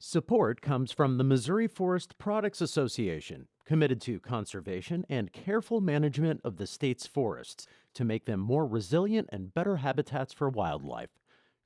Support comes from the Missouri Forest Products Association, committed to conservation and careful management of the state's forests to make them more resilient and better habitats for wildlife.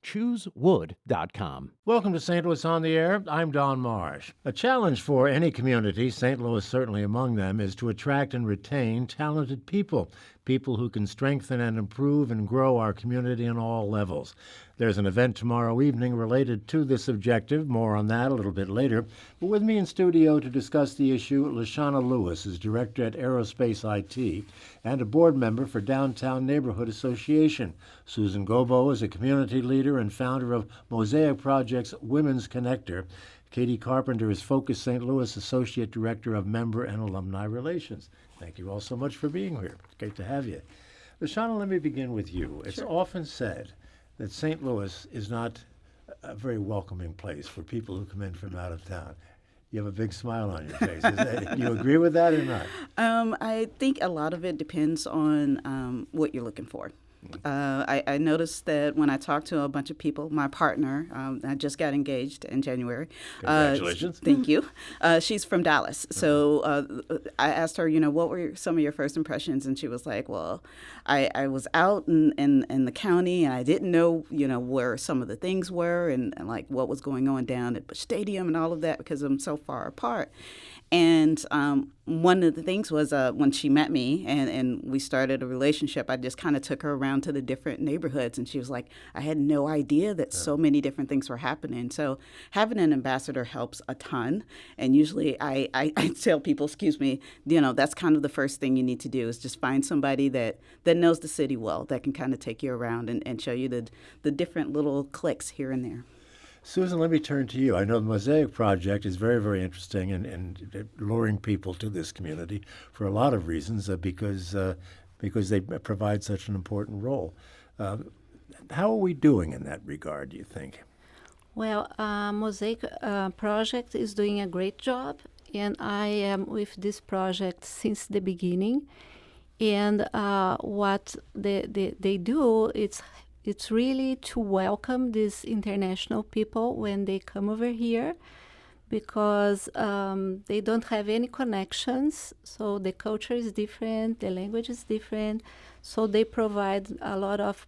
ChooseWood.com. Welcome to St. Louis on the Air. I'm Don Marsh. A challenge for any community, St. Louis certainly among them, is to attract and retain talented people who can strengthen and improve and grow our community on all levels. There's an event tomorrow evening related to this objective. More on that a little bit later. But with me in studio to discuss the issue, LaShawna Lewis is director at Aerospace IT and a board member for Downtown Neighborhood Association. Susan Gobo is a community leader and founder of Mosaic Project's Women's Connector. Katie Carpenter is Focus St. Louis Associate Director of Member and Alumni Relations. Thank you all so much for being here. It's great to have you. LaShawna, let me begin with you. It's often said that St. Louis is not a very welcoming place for people who come in from out of town. You have a big smile on your face. Do you agree with that or not? I think a lot of it depends on what you're looking for. I noticed that when I talked to a bunch of people, my partner, I just got engaged in January. Congratulations. Thank you. She's from Dallas. So I asked her, what were some of your first impressions? And she was like, well, I was out in the county and I didn't know, where some of the things were and like what was going on down at Busch Stadium and all of that because I'm so far apart. And one of the things was when she met me and we started a relationship, I just kind of took her around to the different neighborhoods. And she was like, I had no idea that so many different things were happening. So having an ambassador helps a ton. And usually I tell people, that's kind of the first thing you need to do is just find somebody that knows the city well, that can kind of take you around and show you the different little cliques here and there. Susan, let me turn to you. I know the Mosaic Project is very, very interesting and luring people to this community for a lot of reasons because they provide such an important role. How are we doing in that regard, do you think? Well, Mosaic Project is doing a great job, and I am with this project since the beginning. And what they do, it's really to welcome these international people when they come over here because they don't have any connections. So the culture is different, the language is different. So they provide a lot of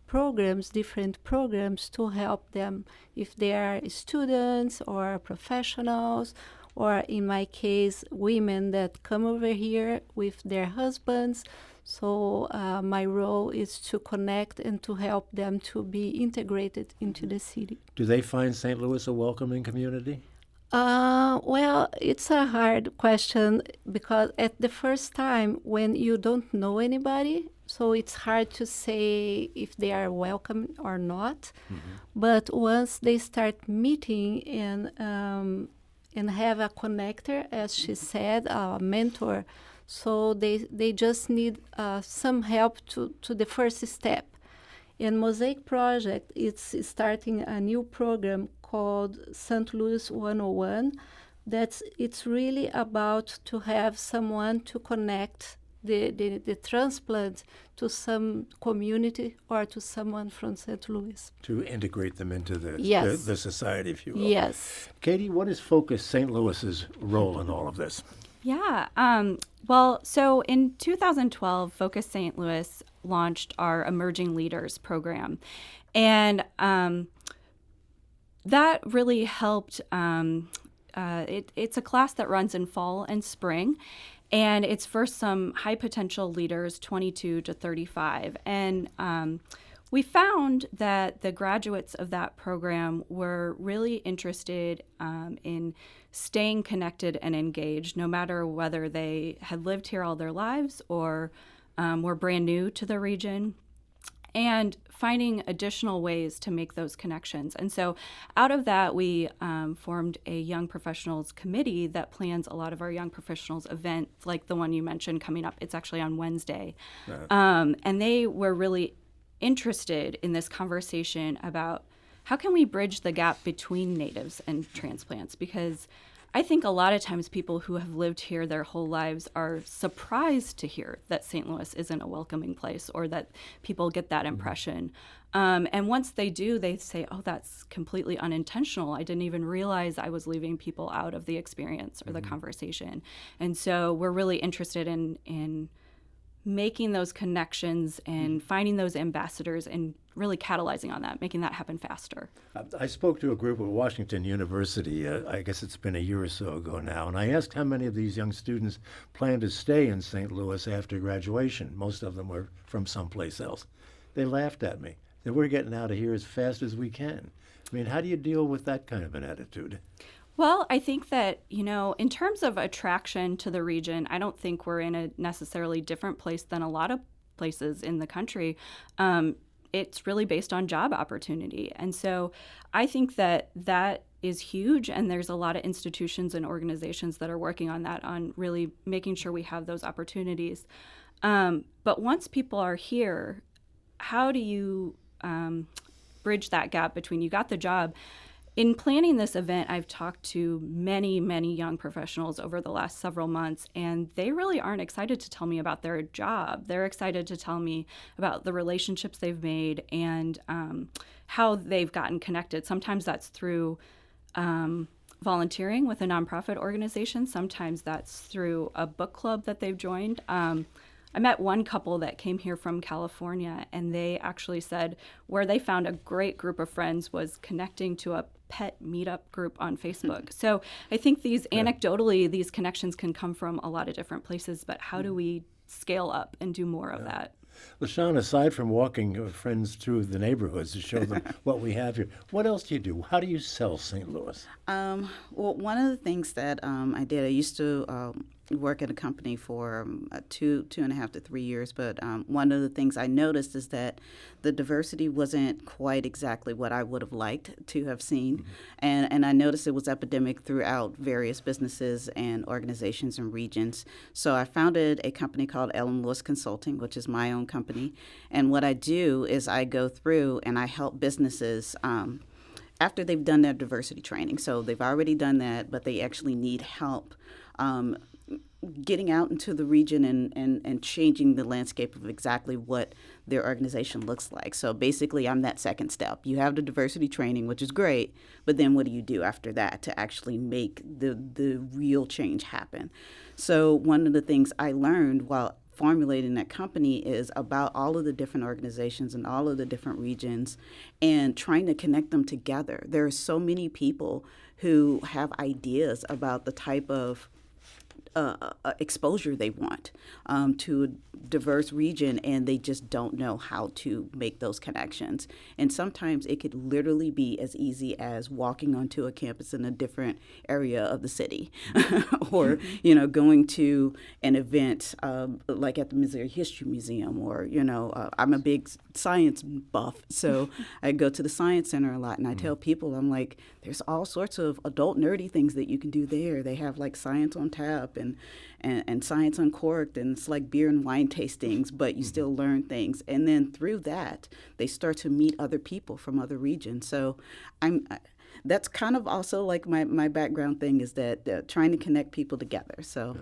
different programs to help them if they are students or professionals, or in my case, women that come over here with their husbands. So my role is to connect and to help them to be integrated into the city. Do they find St. Louis a welcoming community? Well, it's a hard question because at the first time when you don't know anybody, so it's hard to say if they are welcome or not. Mm-hmm. But once they start meeting and have a connector, as she said, a mentor, so they just need some help to the first step. And Mosaic Project, it's starting a new program called St. Louis 101. It's really about to have someone to connect the transplant to some community or to someone from St. Louis. To integrate them into the society, if you will. Yes. Katie, what is Focus St. Louis's role in all of this? Yeah. So in 2012, Focus St. Louis launched our Emerging Leaders program. And that really helped. It's a class that runs in fall and spring. And it's for some high potential leaders, 22 to 35. And we found that the graduates of that program were really interested in staying connected and engaged, no matter whether they had lived here all their lives or were brand new to the region, and finding additional ways to make those connections. And so out of that, we formed a Young Professionals Committee that plans a lot of our Young Professionals events, like the one you mentioned coming up. It's actually on Wednesday. And they were really interested in this conversation about how can we bridge the gap between natives and transplants, because I think a lot of times people who have lived here their whole lives are surprised to hear that St. Louis isn't a welcoming place, or that people get that impression. And once they do, they say, oh, that's completely unintentional. I didn't even realize I was leaving people out of the experience or the conversation. And so we're really interested in making those connections and finding those ambassadors and really catalyzing on that, making that happen faster. I spoke to a group at Washington University, I guess it's been a year or so ago now, and I asked how many of these young students plan to stay in St. Louis after graduation. Most of them were from someplace else. They laughed at me. That we're getting out of here as fast as we can. I mean, how do you deal with that kind of an attitude? Well, I think that, in terms of attraction to the region, I don't think we're in a necessarily different place than a lot of places in the country. It's really based on job opportunity. And so I think that is huge, and there's a lot of institutions and organizations that are working on that, on really making sure we have those opportunities. But once people are here, how do you bridge that gap between you got the job? In planning this event, I've talked to many, many young professionals over the last several months, and they really aren't excited to tell me about their job. They're excited to tell me about the relationships they've made and how they've gotten connected. Sometimes that's through volunteering with a nonprofit organization. Sometimes that's through a book club that they've joined. I met one couple that came here from California, and they actually said where they found a great group of friends was connecting to a pet meetup group on Facebook. So I think anecdotally, these connections can come from a lot of different places, but how do we scale up and do more of that? LaShawn, aside from walking friends through the neighborhoods to show them what we have here, what else do you do? How do you sell St. Louis? Well, one of the things that I did, I used to work at a company for 2.5 to 3 years, but one of the things I noticed is that the diversity wasn't quite exactly what I would have liked to have seen. And I noticed it was epidemic throughout various businesses and organizations and regions. So I founded a company called Lewis Consulting, which is my own company. And what I do is I go through and I help businesses after they've done their diversity training. So they've already done that, but they actually need help getting out into the region and changing the landscape of exactly what their organization looks like. So basically, I'm that second step. You have the diversity training, which is great, but then what do you do after that to actually make the real change happen? So one of the things I learned while formulating that company is about all of the different organizations and all of the different regions and trying to connect them together. There are so many people who have ideas about the type of exposure they want to a diverse region, and they just don't know how to make those connections. And sometimes it could literally be as easy as walking onto a campus in a different area of the city or, going to an event like at the Missouri History Museum or, I'm a big science buff, so I go to the Science Center a lot, and I tell people, I'm like, there's all sorts of adult nerdy things that you can do there. They have like Science on Tap and Science Uncorked, and it's like beer and wine tastings, but you still learn things. And then through that, they start to meet other people from other regions. So that's kind of also like my background thing is that trying to connect people together. So.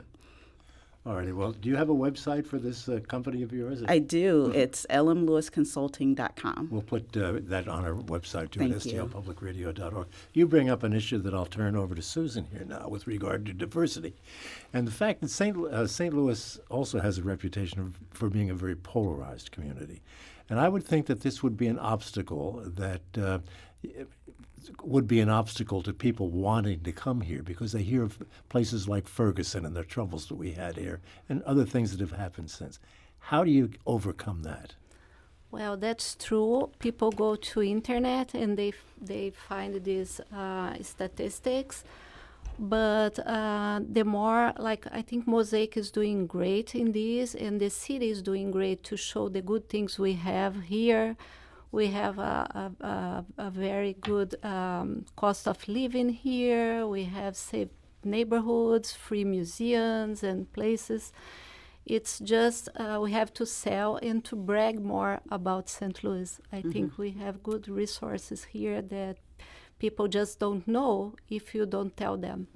All righty. Well, do you have a website for this company of yours? I do. It's lmlewisconsulting.com. We'll put that on our website, too, at Thank you. stlpublicradio.org. You bring up an issue that I'll turn over to Susan here now with regard to diversity. And the fact that St. Louis also has a reputation for being a very polarized community. And I would think that this would be an obstacle that to people wanting to come here because they hear of places like Ferguson and the troubles that we had here and other things that have happened since. How do you overcome that? Well, that's true. People go to internet and they find these statistics. But the more, I think Mosaic is doing great in this, and the city is doing great to show the good things we have here. We have a very good cost of living here. We have safe neighborhoods, free museums and places. It's just we have to sell and to brag more about St. Louis. I think we have good resources here that people just don't know if you don't tell them.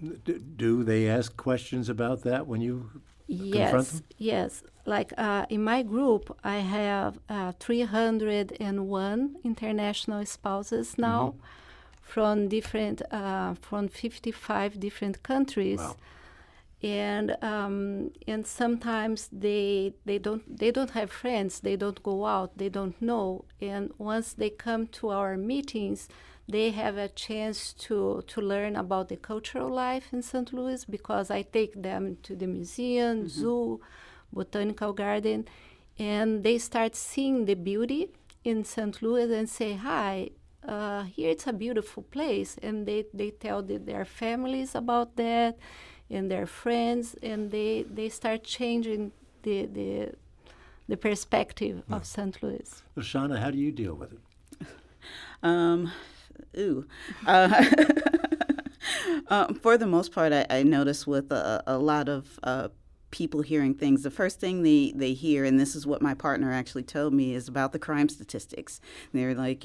Do they ask questions about that when you confront them? Yes. Like in my group, I have 301 international spouses now from 55 different countries. Wow. And sometimes they don't have friends, they don't go out, they don't know. And once they come to our meetings, they have a chance to learn about the cultural life in St. Louis, because I take them to the museum, zoo, botanical garden, and they start seeing the beauty in St. Louis and say, hi, here it's a beautiful place. And they tell their families about that and their friends, and they start changing the perspective of St. Louis. Well, Shauna, how do you deal with it? For the most part, I notice with a lot of people hearing things, the first thing they hear, and this is what my partner actually told me, is about the crime statistics. They're like,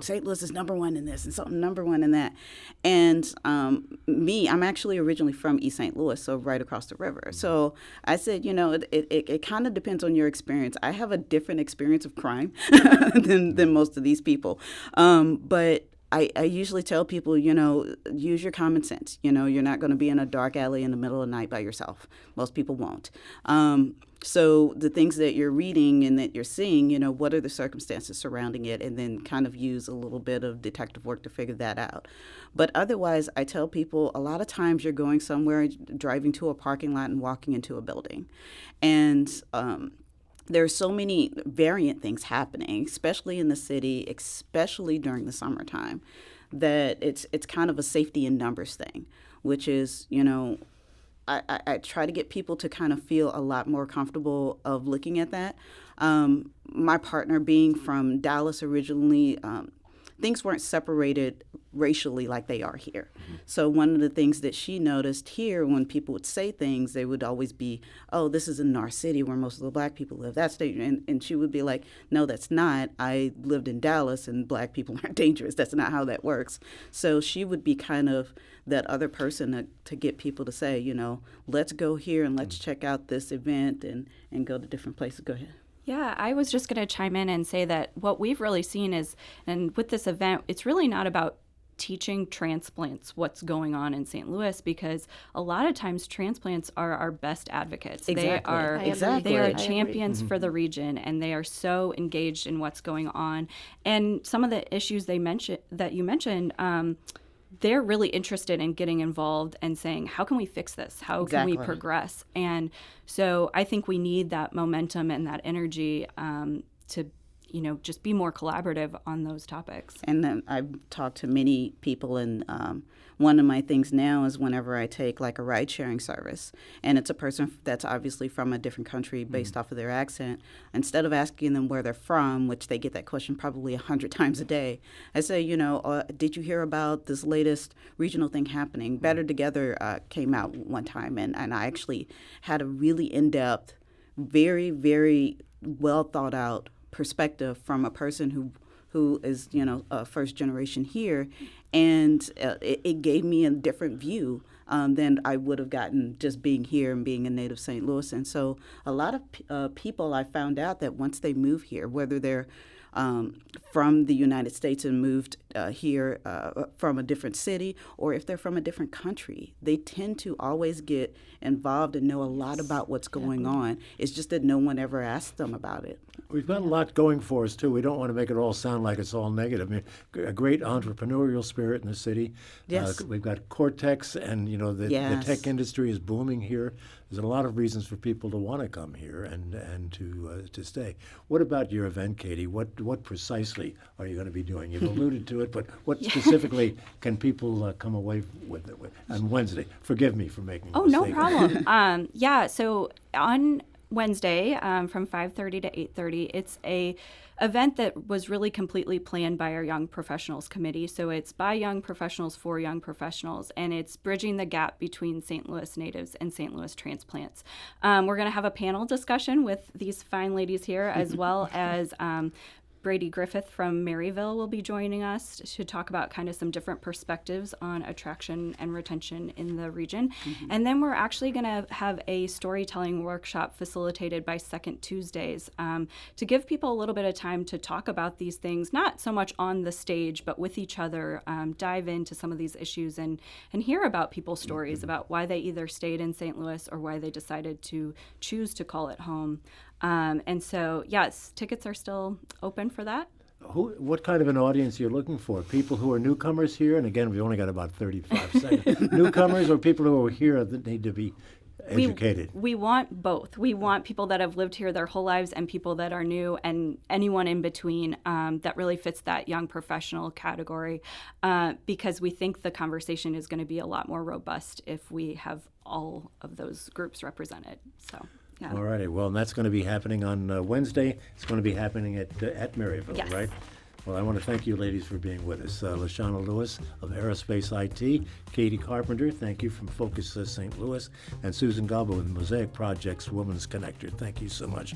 St. Louis is number one in this and something number one in that. And I'm actually originally from East St. Louis, so right across the river. So I said, it kind of depends on your experience. I have a different experience of crime than most of these people. But I usually tell people, use your common sense. You're not going to be in a dark alley in the middle of the night by yourself. Most people won't. So the things that you're reading and that you're seeing, what are the circumstances surrounding it, and then kind of use a little bit of detective work to figure that out. But otherwise, I tell people a lot of times you're going somewhere, driving to a parking lot and walking into a building. And there are so many variant things happening, especially in the city, especially during the summertime, that it's kind of a safety in numbers thing, which is, I try to get people to kind of feel a lot more comfortable of looking at that. My partner being from Dallas originally, things weren't separated racially like they are here. So one of the things that she noticed here, when people would say things, they would always be, oh, this is in our city where most of the black people live. That's dangerous. And she would be like, no, that's not. I lived in Dallas and black people aren't dangerous. That's not how that works. So she would be kind of that other person to get people to say, let's go here and let's check out this event and go to different places. Go ahead. Yeah, I was just going to chime in and say that what we've really seen is, and with this event, it's really not about teaching transplants what's going on in St. Louis, because a lot of times transplants are our best advocates. Exactly. They are champions for the region, and they are so engaged in what's going on. And some of the issues you mentioned, they're really interested in getting involved and saying, how can we fix this? How can we progress? And so I think we need that momentum and that energy to just be more collaborative on those topics. And then I've talked to many people, and one of my things now is whenever I take like a ride-sharing service, and it's a person that's obviously from a different country based off of their accent, instead of asking them where they're from, which they get that question probably 100 times a day, I say, did you hear about this latest regional thing happening? Better Together came out one time, and I actually had a really in-depth, very, very well thought out perspective from a person who is a first generation here, and it gave me a different view than I would have gotten just being here and being a native St. Louis. And so a lot of people, I found out that once they move here, whether they're from the United States and moved here from a different city, or if they're from a different country, they tend to always get involved and know a lot about what's going on. It's just that no one ever asked them about it. We've got a lot going for us, too. We don't want to make it all sound like it's all negative. I mean, a great entrepreneurial spirit in the city. Yes. We've got Cortex, and, the tech industry is booming here. There's a lot of reasons for people to want to come here and to stay. What about your event, Katie? What precisely are you going to be doing? You've alluded to it, but what specifically can people come away with on Wednesday? Forgive me for making a mistake. No problem. So on Wednesday from 5:30 to 8:30, it's a event that was really completely planned by our Young Professionals Committee. So it's by young professionals for young professionals, and it's bridging the gap between St. Louis natives and St. Louis transplants. We're going to have a panel discussion with these fine ladies here, as well as Brady Griffith from Maryville will be joining us to talk about kind of some different perspectives on attraction and retention in the region. And then we're actually going to have a storytelling workshop facilitated by Second Tuesdays to give people a little bit of time to talk about these things, not so much on the stage, but with each other, dive into some of these issues and hear about people's stories about why they either stayed in St. Louis or why they decided to choose to call it home. And so, yes, tickets are still open for that. What kind of an audience you're looking for? People who are newcomers here, and again, we've only got about 35 seconds. Newcomers or people who are here that need to be educated? We want both. We want people that have lived here their whole lives and people that are new and anyone in between that really fits that young professional category because we think the conversation is going to be a lot more robust if we have all of those groups represented. So. Yeah. All righty. Well, and that's going to be happening on Wednesday. It's going to be happening at Maryville, yes. right? Well, I want to thank you, ladies, for being with us. LaShawna Lewis of Aerospace IT, Katie Carpenter, thank you from Focus St. Louis, and Susan Galbo with Mosaic Project's Women's Connector. Thank you so much.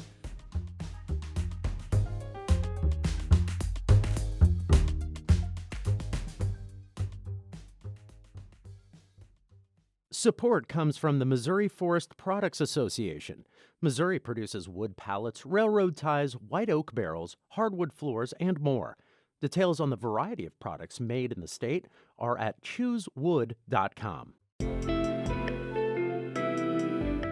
Support comes from the Missouri Forest Products Association. Missouri produces wood pallets, railroad ties, white oak barrels, hardwood floors, and more. Details on the variety of products made in the state are at choosewood.com.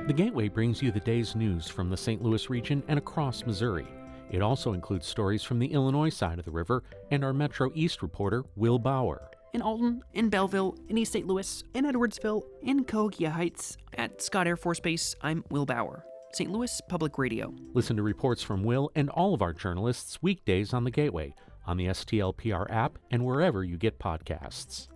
The Gateway brings you the day's news from the St. Louis region and across Missouri. It also includes stories from the Illinois side of the river and our Metro East reporter, Will Bauer. In Alton, in Belleville, in East St. Louis, in Edwardsville, in Cahokia Heights, at Scott Air Force Base, I'm Will Bauer, St. Louis Public Radio. Listen to reports from Will and all of our journalists weekdays on the Gateway, on the STLPR app, and wherever you get podcasts.